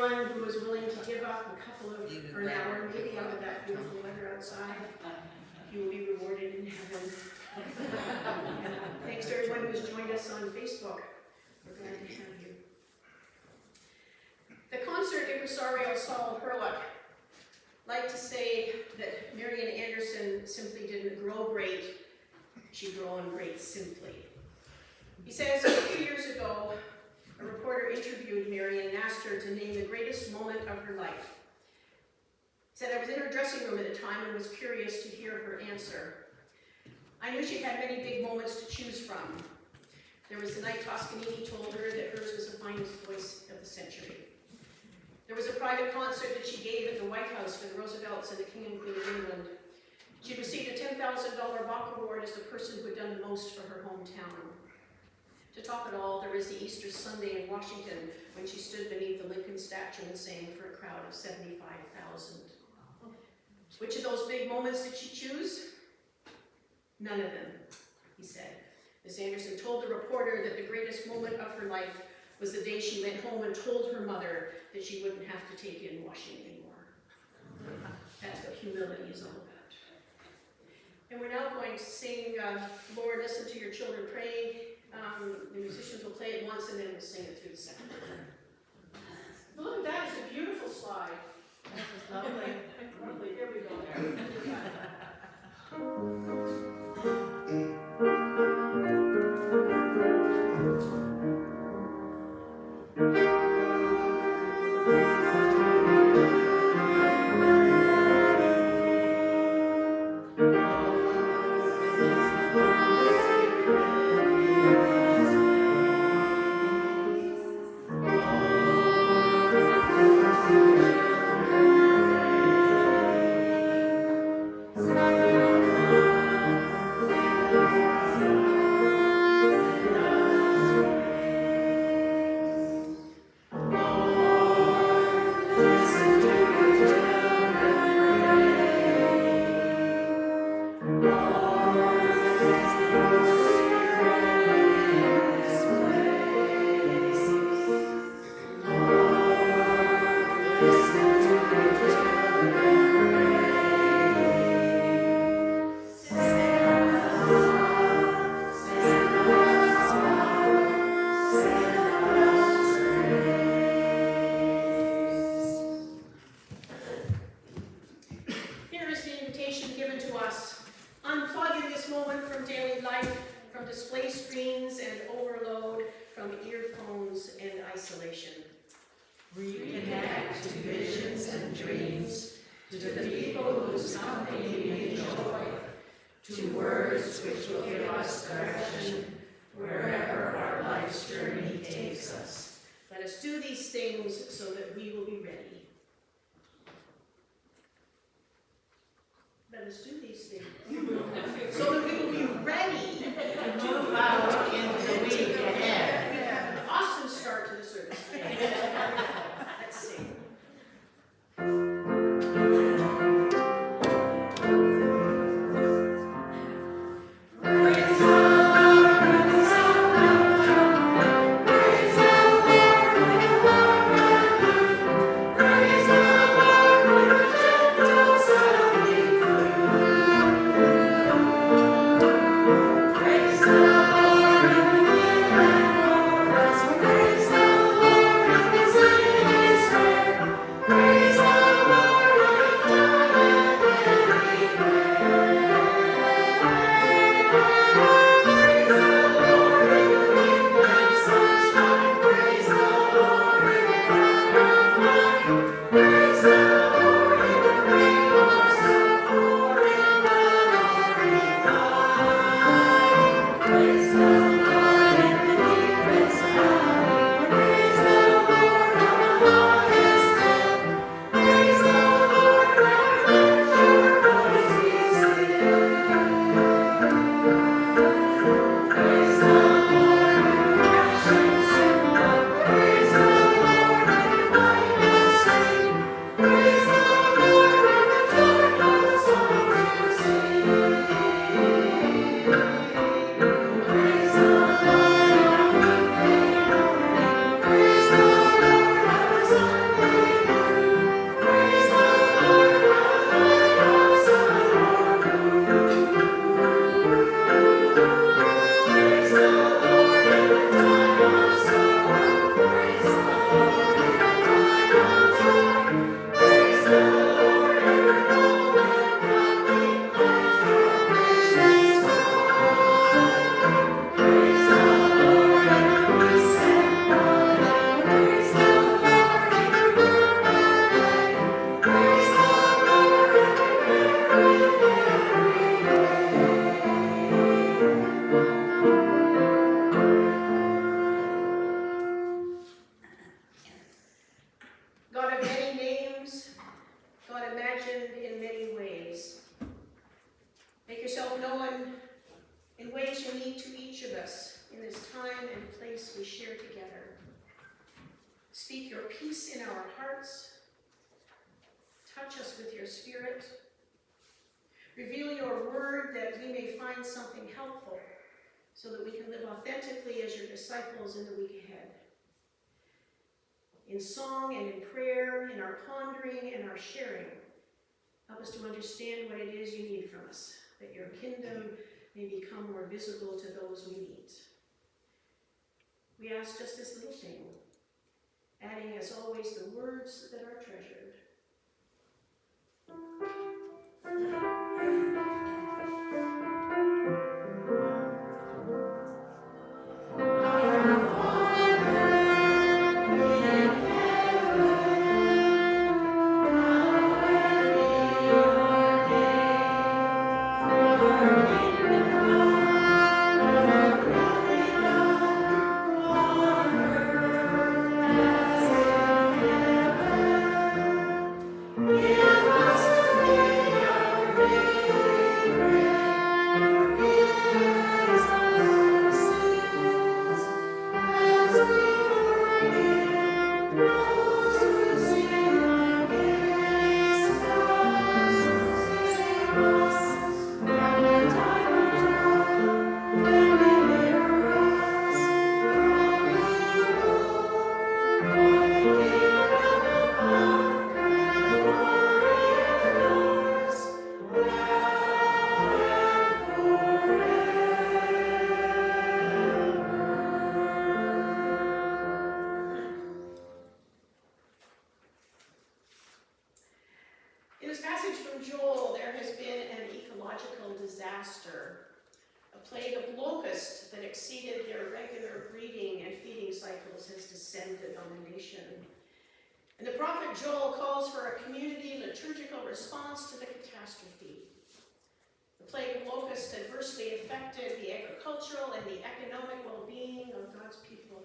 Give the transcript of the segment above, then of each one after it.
everyone who was willing to give up a couple of, or an hour, maybe out of that beautiful weather outside. You will be rewarded in heaven. And thanks to everyone who's joined us on Facebook. We're glad to have you. The concert impresario Saul Herlock liked to say that Marian Anderson simply didn't grow great, she grew on great simply. He says a few years ago, a reporter interviewed Marian and asked her to name the greatest moment of her life. He said, I was in her dressing room at the time and was curious to hear her answer. I knew she had many big moments to choose from. There was the night Toscanini told her that hers was the finest voice of the century. There was a private concert that she gave at the White House for the Roosevelts and the King and Queen of England. She received a $10,000 Bach Award as the person who had done the most for her hometown. To top it all, there was the Easter Sunday in Washington when she stood beneath the Lincoln statue and sang for a crowd of 75,000. Which of those big moments did she choose? None of them, he said. Miss Anderson told the reporter that the greatest moment of her life was the day she went home and told her mother that she wouldn't have to take in washing anymore. That's what humility is all about. And we're now going to sing, Lord, Listen to Your Children Pray. The musicians will play it once and then we'll sing it through the second. Look at that, it's a beautiful slide. This is lovely. Lovely, here we go. Reconnect to visions and dreams, to the people whose company we enjoy, to words which will give us direction wherever our life's journey takes us. Let us do these things so that we will be ready. Let us do these things so that we will be ready To move out into the week ahead. We have an awesome start to the service today. Let's sing. Praise the Lord, God of many names, God imagined in many ways. Make yourself known in ways unique to each of us in this time and place we share together. Speak your peace in our hearts. Touch us with your Spirit. Reveal your word that we may find something helpful so that we can live authentically as your disciples in the week ahead. In song and in prayer, in our pondering and our sharing, help us to understand what it is you need from us, that your kingdom may become more visible to those we meet. We ask just this little thing, adding as always the words that are treasured. In this passage from Joel, there has been an ecological disaster, a plague of locusts that exceeded their regular breeding and feeding cycles has descended on the nation. And the prophet Joel calls for a community liturgical response to the catastrophe. The plague of locusts adversely affected the agricultural and the economic well-being of God's people.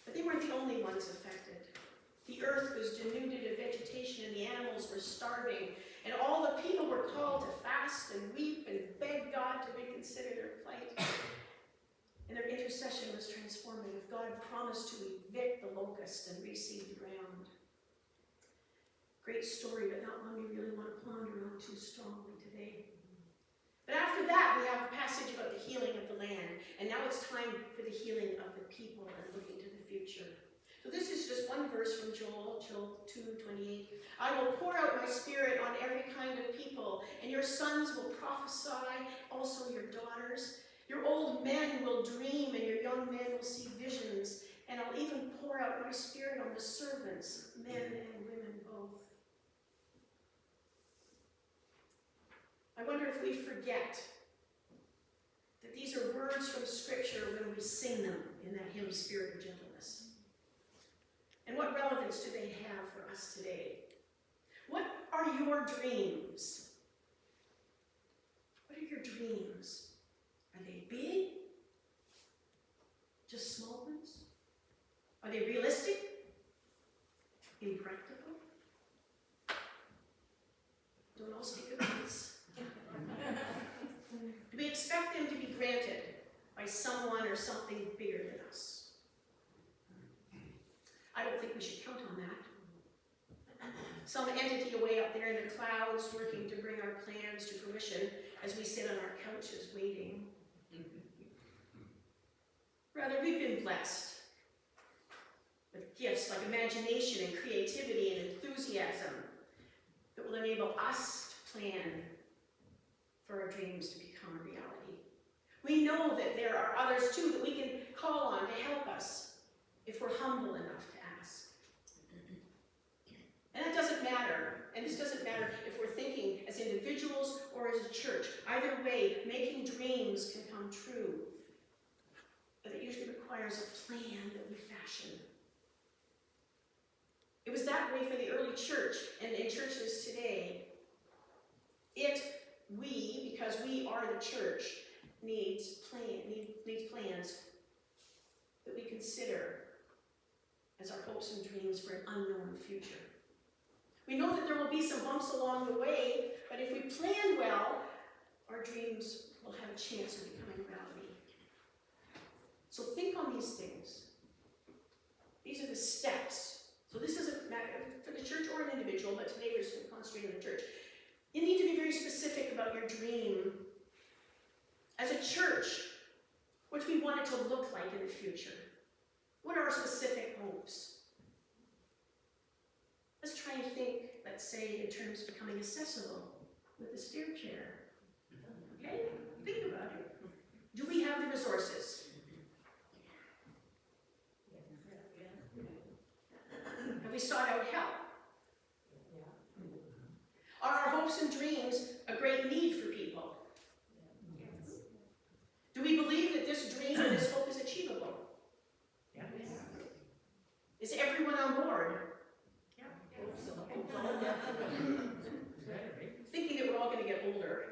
But they weren't the only ones affected. The earth was denuded of vegetation and the animals were starving, and all the people were called to fast and weep and beg God to reconsider their plight. And their intercession was transformative. God promised to evict the locust and reseed the ground. Great story, but not one we really want to ponder on too strongly today. But after that, we have a passage about the healing of the land, and now it's time for the healing of the people and looking to the future. So this is just one verse from Joel 2:28. I will pour out my spirit on every kind of people, and your sons will prophesy, also your daughters. Your old men will dream, and your young men will see visions, and I'll even pour out my spirit on the servants, men and women both. I wonder if we forget that these are words from Scripture when we sing them in that hymn, Spirit of Gentleness. And what relevance do they have for us today? What are your dreams? What are your dreams? Are they big? Just small ones? Are they realistic? Impractical? Don't all speak at once. Do we expect them to be granted by someone or something bigger than us? I don't think we should count on that. Some entity away up there in the clouds working to bring our plans to fruition as we sit on our couches waiting. Rather, we've been blessed with gifts like imagination and creativity and enthusiasm that will enable us to plan for our dreams to become a reality. We know that there are others too that we can call on to help us if we're humble enough to ask. And that doesn't matter, and this doesn't matter if we're thinking as individuals or as a church. Either way, making dreams can come true, but it usually requires a plan that we fashion. It was that way for the early church and in churches today. Because we are the church, needs plans that we consider as our hopes and dreams for an unknown future. We know that there will be some bumps along the way, but if we plan well, our dreams will have a chance of becoming reality. So think on these things. These are the steps. So this is a matter for the church or an individual, but today we're just going to concentrate on the church. You need to be very specific about your dream. As a church, what do we want it to look like in the future? What are our specific hopes? Let's try and think, let's say, in terms of becoming accessible with the stair chair. Okay? Think about it. Do we have the resources? Have we sought out help? Are our hopes and dreams a great need for people? Do we believe that this dream and this hope is achievable? Is everyone on board? Thinking that we're all going to get older.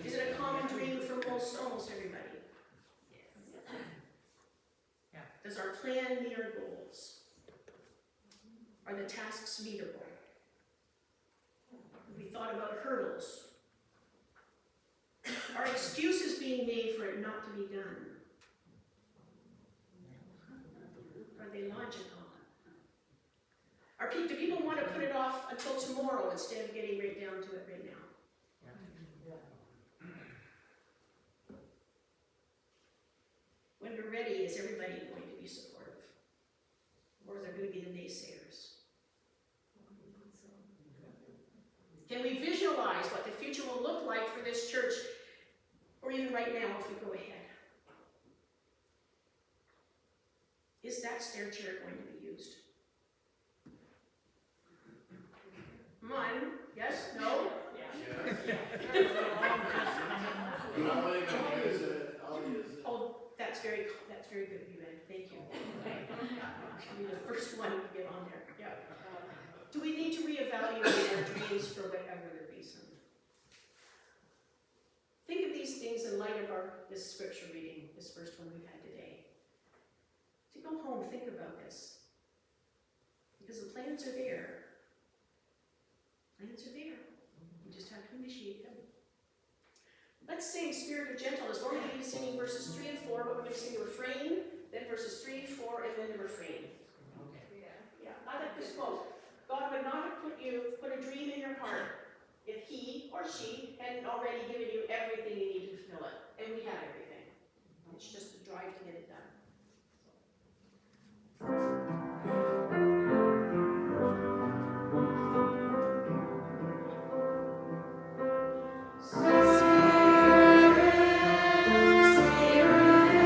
Is it a common dream for almost everybody? Does our plan meet our goals? Are the tasks meetable? Have we thought about hurdles? Are excuses being made for it not to be done? Are they logical? Do people want to put it off until tomorrow instead of getting right down to it right now? When we're ready, is everybody going to be supportive? Or are there going to be the naysayers? Can we visualize what the future will look like for this church, or even right now if we go ahead? Is that stair chair going to be used? Come on, yes, no? Oh, that's very good of you, Ed. Thank you. I'll be the first one to get on there. Yeah. Do we need to reevaluate our dreams for whatever the reason? Think of these things in light of this scripture reading, this first one we've had today. To go home, think about this. Because the plans are there. Plans are there. We just have to initiate them. Let's sing Spirit of Gentleness. We're going to be singing verses 3 and 4, but we're going to sing the refrain, then verses 3 and 4, and then the refrain. Yeah. I like this quote. God would not have put a dream in your heart if he or she hadn't already given you everything you need to fulfill it. And we have everything. It's just the drive to get it done. Spirit of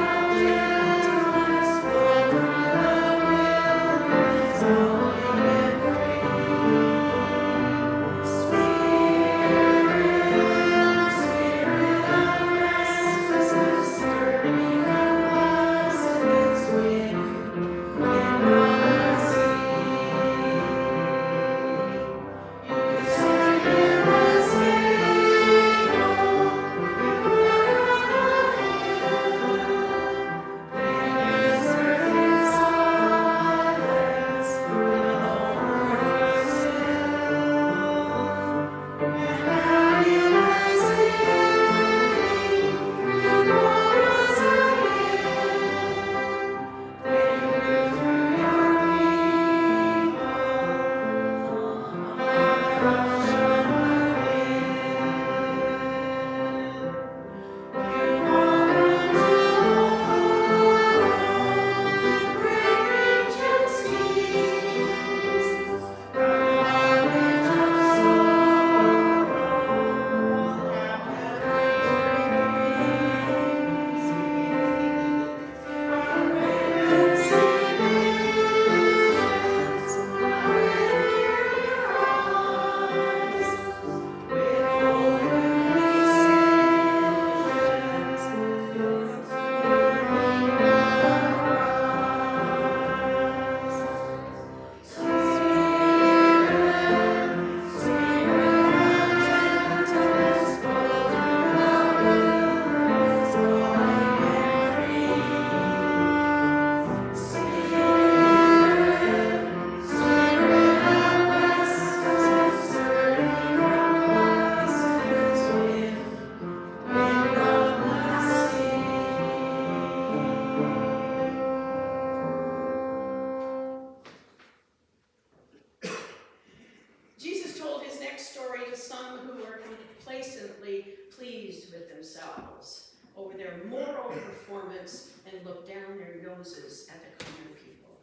story to some who are complacently pleased with themselves over their moral performance and look down their noses at the common people.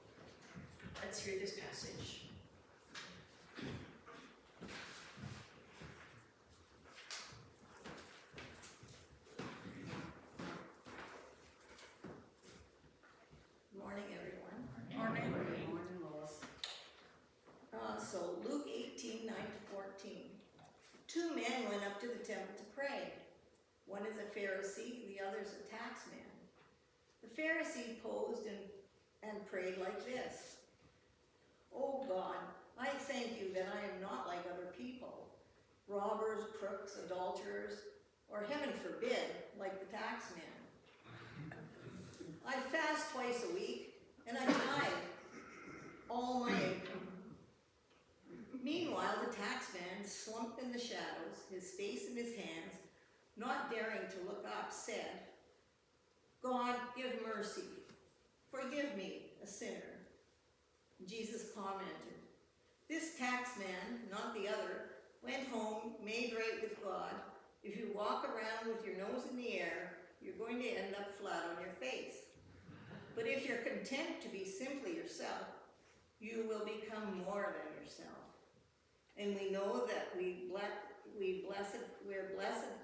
Let's hear this passage. Morning, everyone. Morning. Morning, Lois. So Luke 18:9-14. Two men went up to the temple to pray. One is a Pharisee, the other is a tax man. The Pharisee posed and prayed like this. Oh God, I thank you that I am not like other people, robbers, crooks, adulterers, or heaven forbid, like the tax man. I fast twice a week, and I tithe all my income. Meanwhile, the taxman, slumped in the shadows, his face in his hands, not daring to look up, said, God, give mercy. Forgive me, a sinner. Jesus commented, this taxman, not the other, went home, made right with God. If you walk around with your nose in the air, you're going to end up flat on your face. But if you're content to be simply yourself, you will become more than yourself. And we know that we're blessed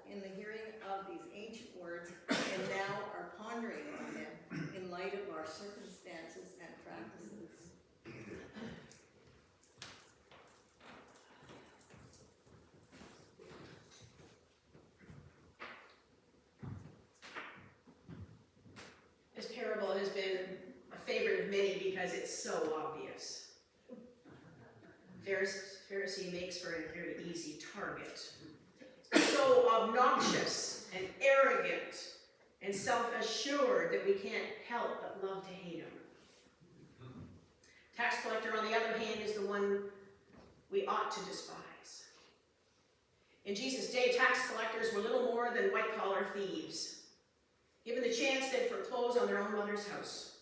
in the hearing of these ancient words and now are pondering on them in light of our circumstances and practices. This parable has been a favorite of many because it's so obvious. Pharisee makes for a very easy target. So obnoxious and arrogant and self-assured that we can't help but love to hate him. Tax collector, on the other hand, is the one we ought to despise. In Jesus' day, tax collectors were little more than white-collar thieves. Given the chance, they'd foreclose on their own mother's house.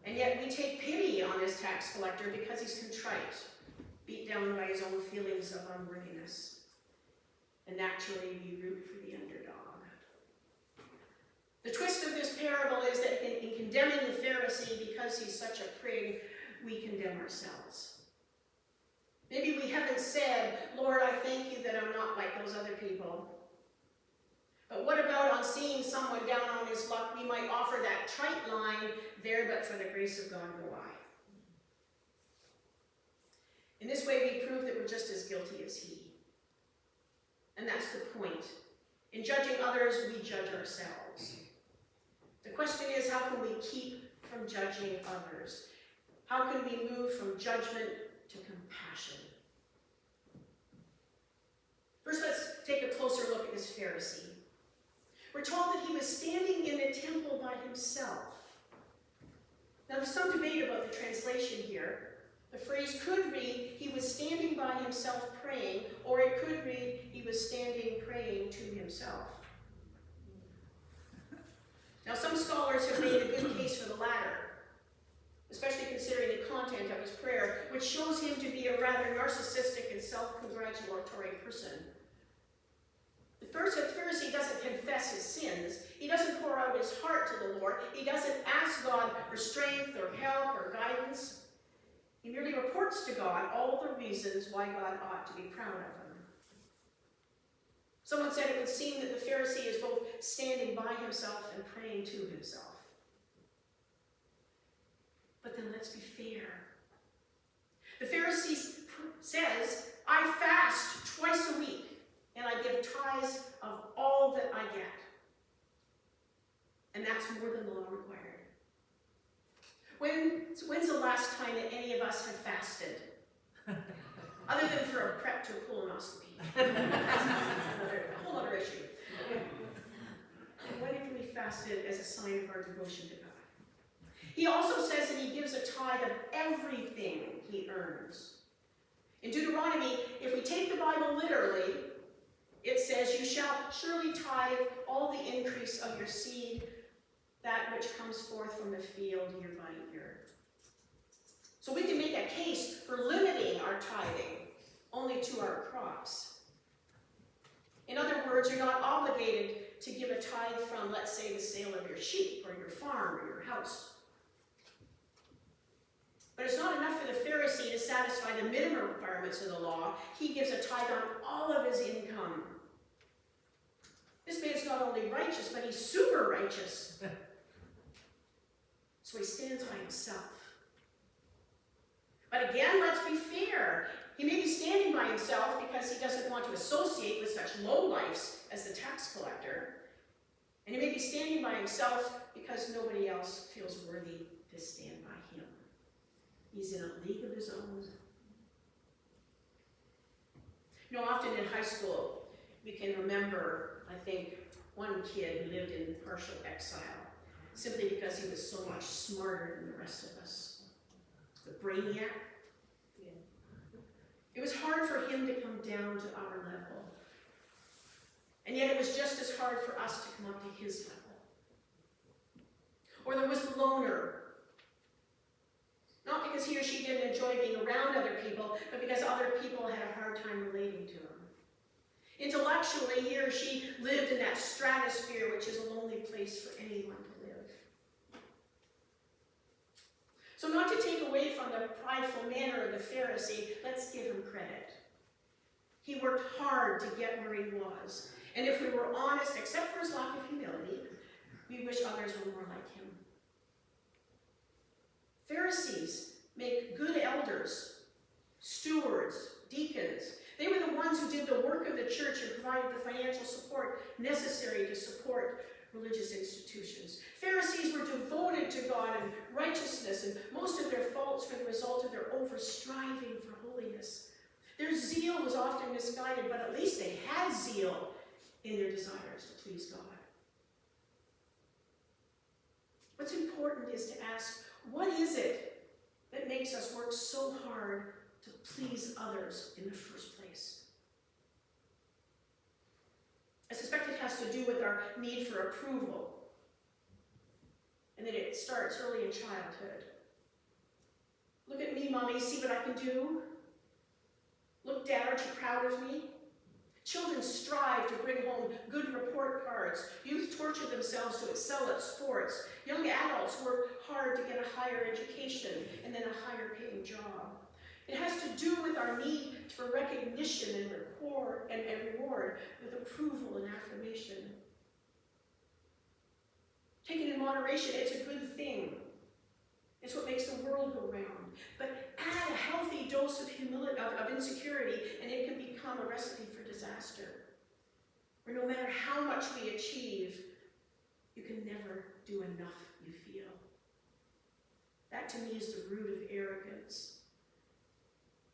And yet we take pity on this tax collector because he's contrite, beat down by his own feelings of unworthiness. And naturally, we root for the underdog. The twist of this parable is that in condemning the Pharisee because he's such a prig, we condemn ourselves. Maybe we haven't said, Lord, I thank you that I'm not like those other people. But what about on seeing someone down on his luck, we might offer that trite line, there but for the grace of God go I. In this way, we prove that we're just as guilty as he. And that's the point. In judging others, we judge ourselves. The question is, how can we keep from judging others? How can we move from judgment to compassion? First, let's take a closer look at this Pharisee. We're told that he was standing in the temple by himself. Now, there's some debate about the translation here. The phrase could read, he was standing by himself praying, or it could read, he was standing praying to himself. Now, some scholars have made a good case for the latter, especially considering the content of his prayer, which shows him to be a rather narcissistic and self-congratulatory person. The Pharisee doesn't confess his sins. He doesn't pour out his heart to the Lord. He doesn't ask God for strength or help or guidance. He merely reports to God all the reasons why God ought to be proud of him. Someone said it would seem that the Pharisee is both standing by himself and praying to himself. But then let's be fair. The Pharisee says, I fast twice a week, and I give tithes of all that I get. And that's more than the law required. When's the last time that any of us have fasted? Other than for a prep to a colonoscopy. A whole other issue. When have we fasted as a sign of our devotion to God? He also says that he gives a tithe of everything he earns. In Deuteronomy, if we take the Bible literally, it says, you shall surely tithe all the increase of your seed, that which comes forth from the field year by year. So we can make a case for limiting our tithing. only to our crops. In other words, you're not obligated to give a tithe from, let's say, the sale of your sheep or your farm or your house. But it's not enough for the Pharisee to satisfy the minimum requirements of the law. He gives a tithe on all of his income. This man's not only righteous, but he's super righteous. So he stands by himself. But again, let's be fair. He may be standing by himself because he doesn't want to associate with such lowlifes as the tax collector. And he may be standing by himself because nobody else feels worthy to stand by him. He's in a league of his own. You know, often in high school, we can remember, I think, one kid who lived in partial exile, simply because he was so much smarter than the rest of us. The brainiac. It was hard for him to come down to our level. And yet it was just as hard for us to come up to his level. Or there was the loner. Not because he or she didn't enjoy being around other people, but because other people had a hard time relating to him. Intellectually, he or she lived in that stratosphere, which is a lonely place for anyone to live. So not to take away from the prideful manner of the Pharisee, let's give him credit. He worked hard to get where he was. And if we were honest, except for his lack of humility, we wish others were more like him. Pharisees make good elders, stewards, deacons. They were the ones who did the work of the church and provided the financial support necessary to support religious institutions. Pharisees were devoted to God and righteousness, and most of their faults were the result of their over-striving for holiness. Their zeal was often misguided, but at least they had zeal in their desires to please God. What's important is to ask, what is it that makes us work so hard to please others in the first place? I suspect it has to do with our need for approval, and that it starts early in childhood. Look at me, Mommy, see what I can do? Look, Dad, aren't you proud of me? Children strive to bring home good report cards. Youth torture themselves to excel at sports. Young adults work hard to get a higher education and then a higher paying job. It has to do with our need for recognition and reward with approval and affirmation. Taken in moderation, it's a good thing. It's what makes the world go round. But add a healthy dose of humility, of insecurity, and it can become a recipe for disaster. Where no matter how much we achieve, you can never do enough, you feel. That to me is the root of arrogance.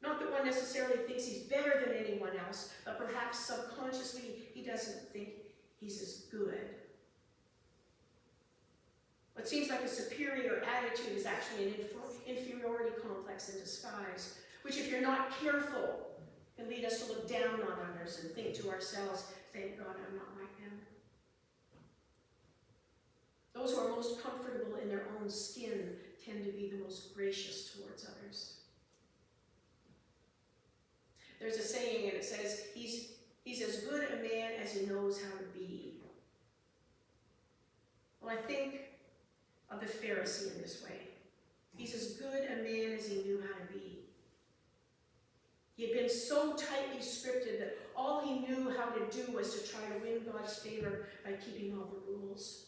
Not that one necessarily thinks he's better than anyone else, but perhaps subconsciously he doesn't think he's as good. What seems like a superior attitude is actually an inferiority complex in disguise, which if you're not careful, can lead us to look down on others and think to ourselves, thank God I'm not like them. Those who are most comfortable in their own skin tend to be the most gracious towards others. There's a saying, and it says, he's as good a man as he knows how to be. Well, I think of the Pharisee in this way. He's as good a man as he knew how to be. He had been so tightly scripted that all he knew how to do was to try to win God's favor by keeping all the rules.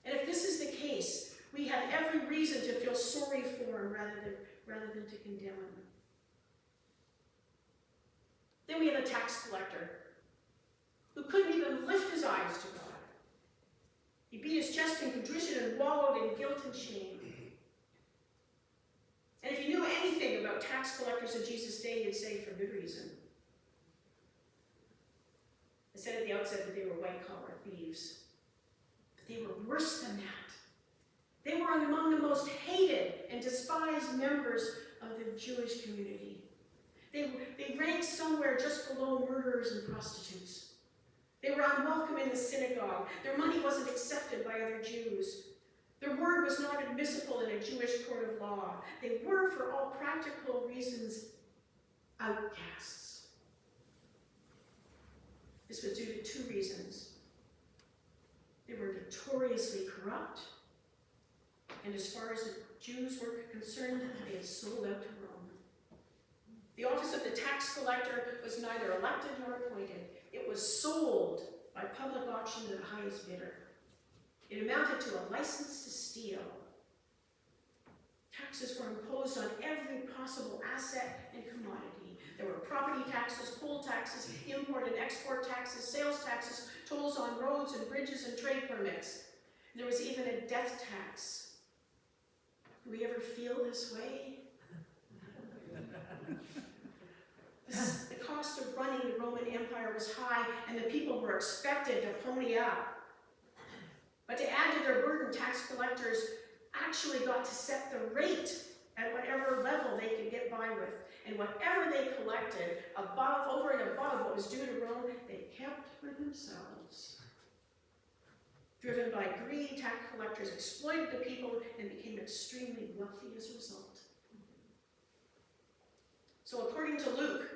And if this is the case, we have every reason to feel sorry for him rather than to condemn him. Then we have a tax collector who couldn't even lift his eyes to God. He beat his chest in contrition and wallowed in guilt and shame. And if you knew anything about tax collectors in Jesus' day, you'd say for good reason. I said at the outset that they were white-collar thieves. But they were worse than that. They were among the most hated and despised members of the Jewish community. They ranked somewhere just below murderers and prostitutes. They were unwelcome in the synagogue. Their money wasn't accepted by other Jews. Their word was not admissible in a Jewish court of law. They were, for all practical reasons, outcasts. This was due to two reasons. They were notoriously corrupt, and as far as the Jews were concerned, they had sold out to Rome. The office of the tax collector was neither elected nor appointed. It was sold by public auction to the highest bidder. It amounted to a license to steal. Taxes were imposed on every possible asset and commodity. There were property taxes, poll taxes, import and export taxes, sales taxes, tolls on roads and bridges and trade permits. There was even a death tax. Do we ever feel this way? The cost of running the Roman Empire was high, and the people were expected to pony up. But to add to their burden, tax collectors actually got to set the rate at whatever level they could get by with. And whatever they collected, over and above what was due to Rome, they kept for themselves. Driven by greed, tax collectors exploited the people and became extremely wealthy as a result. So according to Luke,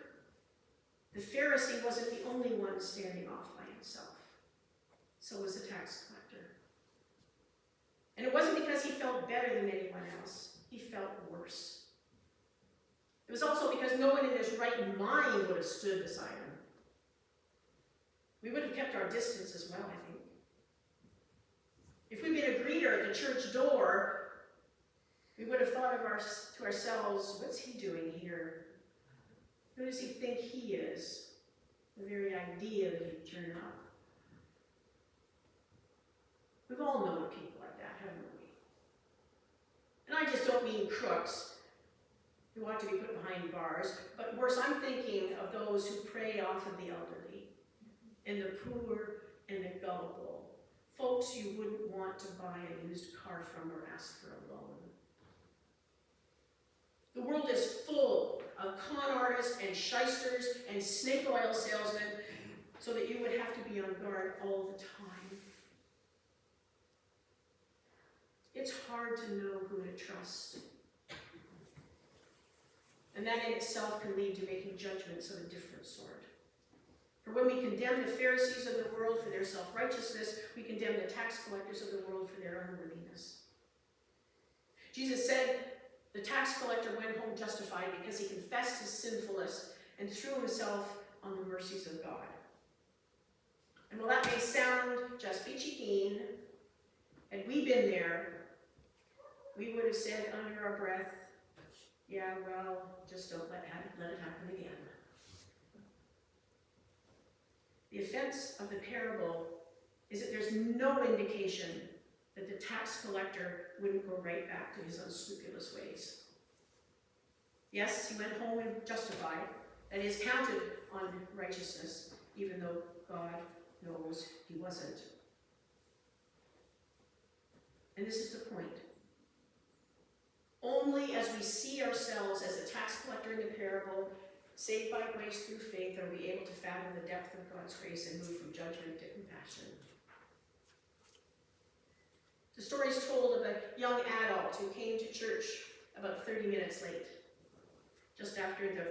the Pharisee wasn't the only one standing off by himself. So was the tax collector. And it wasn't because he felt better than anyone else. He felt worse. It was also because no one in his right mind would have stood beside him. We would have kept our distance as well, I think. If we'd been a greeter at the church door, we would have thought to ourselves, what's he doing here? Who does he think he is? The very idea that he'd turn up. We've all known people like that, haven't we? And I just don't mean crooks who ought to be put behind bars, but worse, I'm thinking of those who prey off of the elderly, and the poor and the gullible, folks you wouldn't want to buy a used car from or ask for a loan. The world is full of con artists and shysters and snake oil salesmen, so that you would have to be on guard all the time. It's hard to know who to trust. And that in itself can lead to making judgments of a different sort. For when we condemn the Pharisees of the world for their self-righteousness, we condemn the tax collectors of the world for their unworthiness. Jesus said the tax collector went home justified because he confessed his sinfulness and threw himself on the mercies of God. And while that may sound just peachy keen, had we been there, we would have said under our breath, yeah, well, just don't let it happen again. The offense of the parable is that there's no indication that the tax collector wouldn't go right back to his unscrupulous ways. Yes, he went home and justified, that is, counted on righteousness, even though God knows he wasn't. And this is the point. Only as we see ourselves as the tax collector in the parable, saved by grace through faith, are we able to fathom the depth of God's grace and move from judgment to compassion. The story is told of a young adult who came to church about 30 minutes late, just after the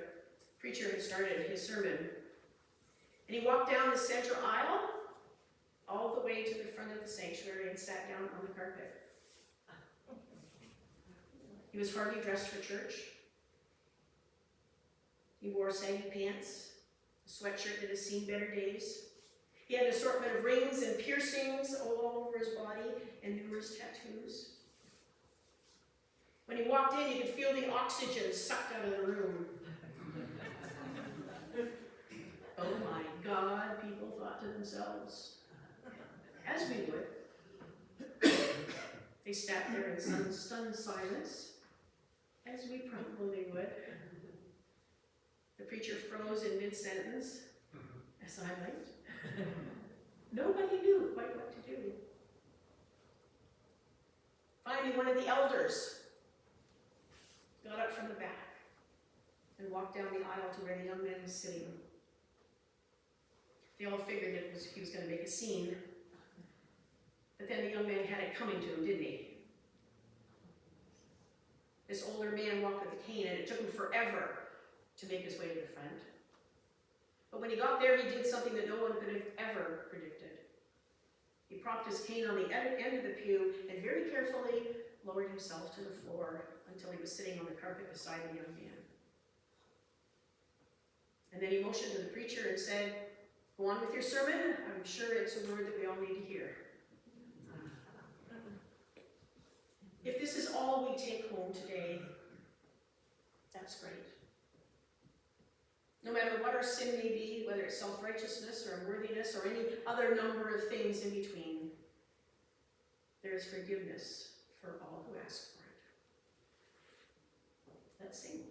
preacher had started his sermon. And he walked down the center aisle all the way to the front of the sanctuary and sat down on the carpet. He was hardly dressed for church. He wore saggy pants, a sweatshirt that has seen better days. He had an assortment of rings and piercings all over his body and numerous tattoos. When he walked in, you could feel the oxygen sucked out of the room. Oh my God, people thought to themselves, as we would. They sat there in some stunned silence, as we probably would. The preacher froze in mid-sentence, as I might. Nobody knew quite what to do. Finally, one of the elders got up from the back and walked down the aisle to where the young man was sitting. They all figured he was going to make a scene, but then the young man had it coming to him, didn't he? This older man walked with a cane, and it took him forever to make his way to the front. But when he got there, he did something that no one could have ever predicted. He propped his cane on the end of the pew and very carefully lowered himself to the floor until he was sitting on the carpet beside the young man. And then he motioned to the preacher and said, "Go on with your sermon. I'm sure it's a word that we all need to hear." If this is all we take home today, that's great. No matter what our sin may be, whether it's self-righteousness or unworthiness or any other number of things in between, there is forgiveness for all who ask for it. Let's sing.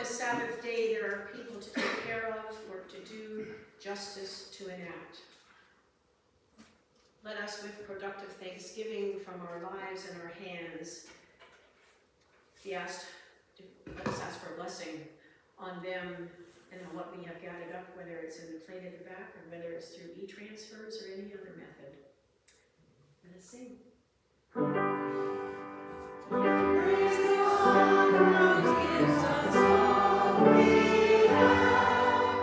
Sabbath day, there are people to take care of, work to do, justice to enact. Let us, with productive thanksgiving from our lives and our hands, let us ask for a blessing on them and on what we have gathered up, whether it's in the plate at the back or whether it's through e-transfers or any other method. Let us sing. Praise God, who gives us all we have.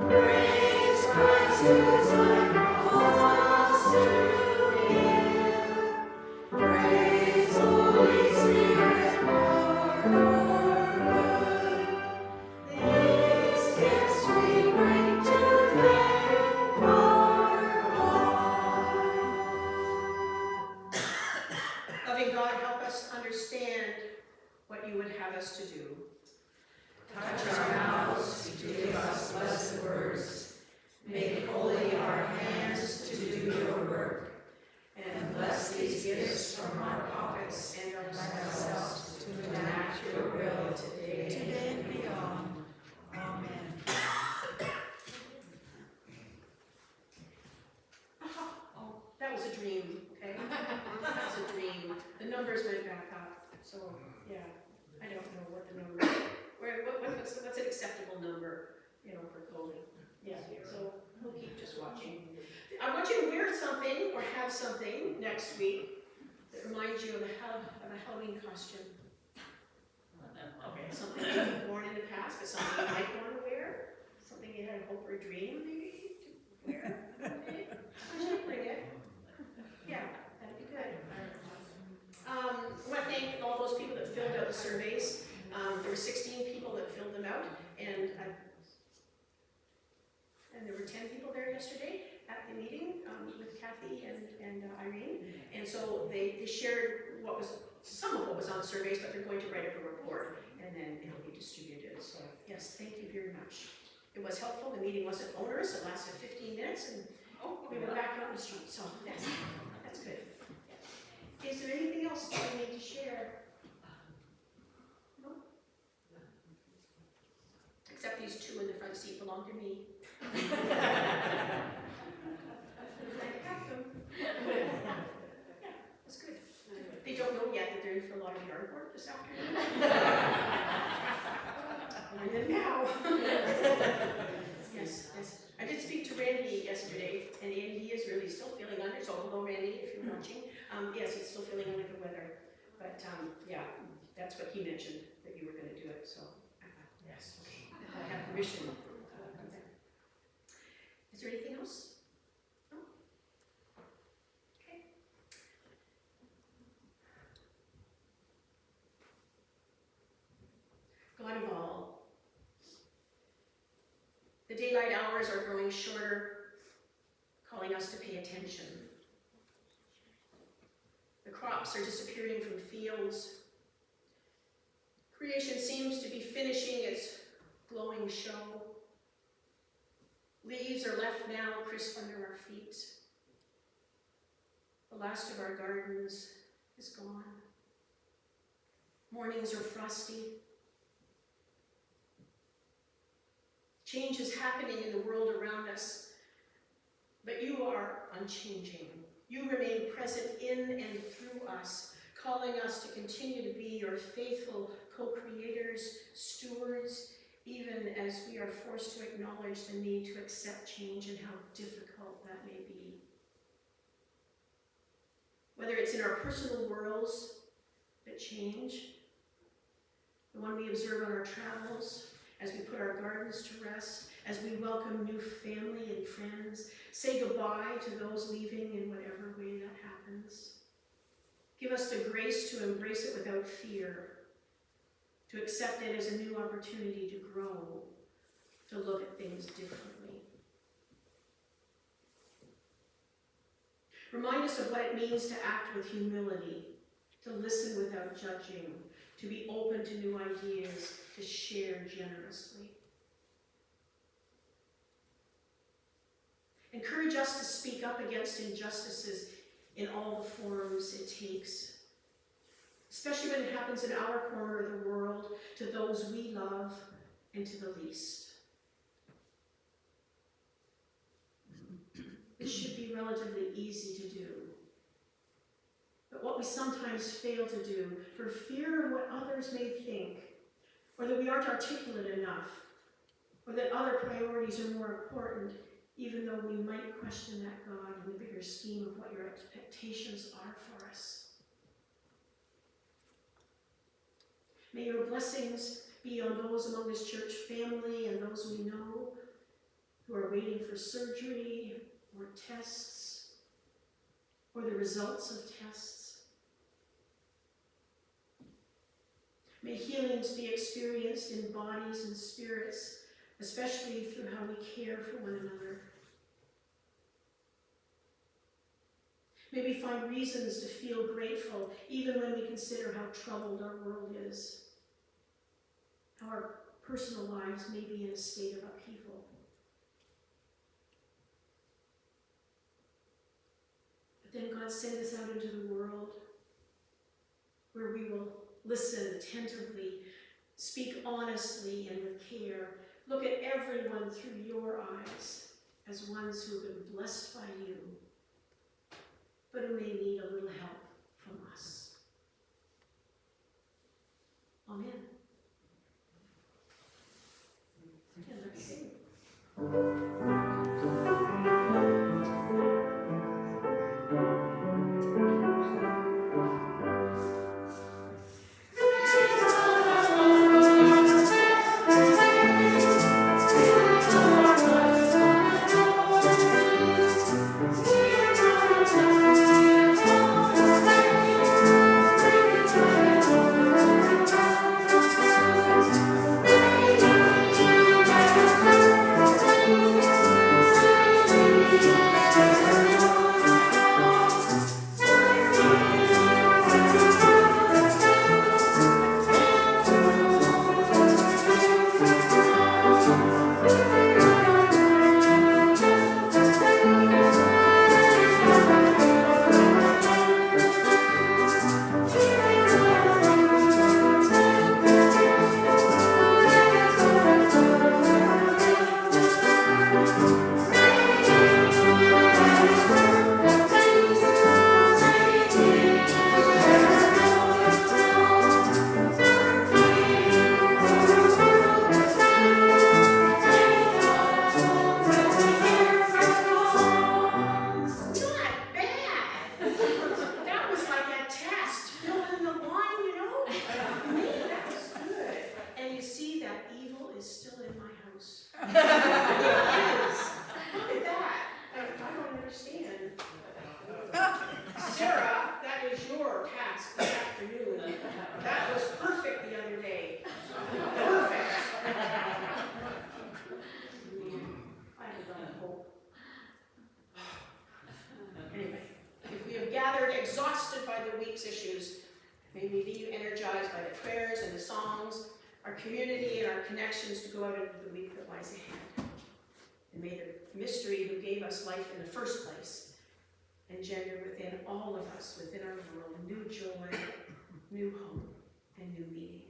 Praise Christ, whose life calls us to live. Praise Holy Spirit, Lord, for good. These gifts we bring to thank our God. Loving God, help us understand what you would have us to do. Touch our mouths to give us blessed words. Make holy our hands to do your work. And bless these gifts from our pockets and ourselves to enact your will today and beyond. Amen. Oh, that was a dream, okay? That was a dream. The numbers went back up, so yeah, I don't know what the number. What's an acceptable number, for COVID? Yeah, so we'll keep just watching. I want you to wear something or have something next week that reminds you of a Halloween costume. Okay, something you've worn in the past, but something you might want to wear, something you had a hope or a dream maybe to wear. Okay, I should bring it. Yeah, that'd be good. I want to thank all those people that filled out the surveys. There were 16 people that filled them out, and there were 10 people there yesterday at the meeting with Kathy and Irene. And so they shared some of what was on the surveys, but they're going to write up a report, and then it'll be distributed. So yes, thank you very much. It was helpful. The meeting wasn't onerous. It lasted 15 minutes, and we were back out on the street. So that's good. Is there anything else that we need to share? No? Except these two in the front seat belong to me. That's good. They don't know yet that they're in for a lot of yard work this afternoon. And then now. Yes. I did speak to Randy yesterday, and he is really still feeling under, so hello Randy, if you're watching. Yes, he's still feeling under the weather. But yeah, that's what he mentioned, that you were going to do it, so. Yes. Okay. I have permission. Is there anything else? No? Okay. God of all, the daylight hours are growing shorter, calling us to pay attention. The crops are disappearing from fields. Creation seems to be finishing its glowing show. Leaves are left now crisp under our feet. The last of our gardens is gone. Mornings are frosty. Change is happening in the world around us, but you are unchanging. You remain present in and through us, calling us to continue to be your faithful co-creators, stewards, even as we are forced to acknowledge the need to accept change and how difficult that may be. Whether it's in our personal worlds that change, the one we observe on our travels, as we put our gardens to rest, as we welcome new family and friends, say goodbye to those leaving in whatever way that happens. Give us the grace to embrace it without fear, to accept it as a new opportunity to grow, to look at things differently. Remind us of what it means to act with humility, to listen without judging, to be open to new ideas, to share generously. Encourage us to speak up against injustices in all the forms it takes, especially when it happens in our corner of the world, to those we love and to the least. This should be relatively easy to do. But what we sometimes fail to do, for fear of what others may think, or that we aren't articulate enough, or that other priorities are more important, even though we might question that God in the bigger scheme of what your expectations are for us. May your blessings be on those among this church family and those we know who are waiting for surgery or tests or the results of tests. May healings be experienced in bodies and spirits, especially through how we care for one another. May we find reasons to feel grateful even when we consider how troubled our world is, how our personal lives may be in a state of upheaval. But then God send us out into the world where we will listen attentively, speak honestly and with care, look at everyone through your eyes as ones who have been blessed by you, but who may need a little help from us. Amen. And let's sing. prayers and the songs, our community and our connections to go out into the week that lies ahead. And may the mystery who gave us life in the first place engender within all of us, within our world, new joy, new hope, and new meaning.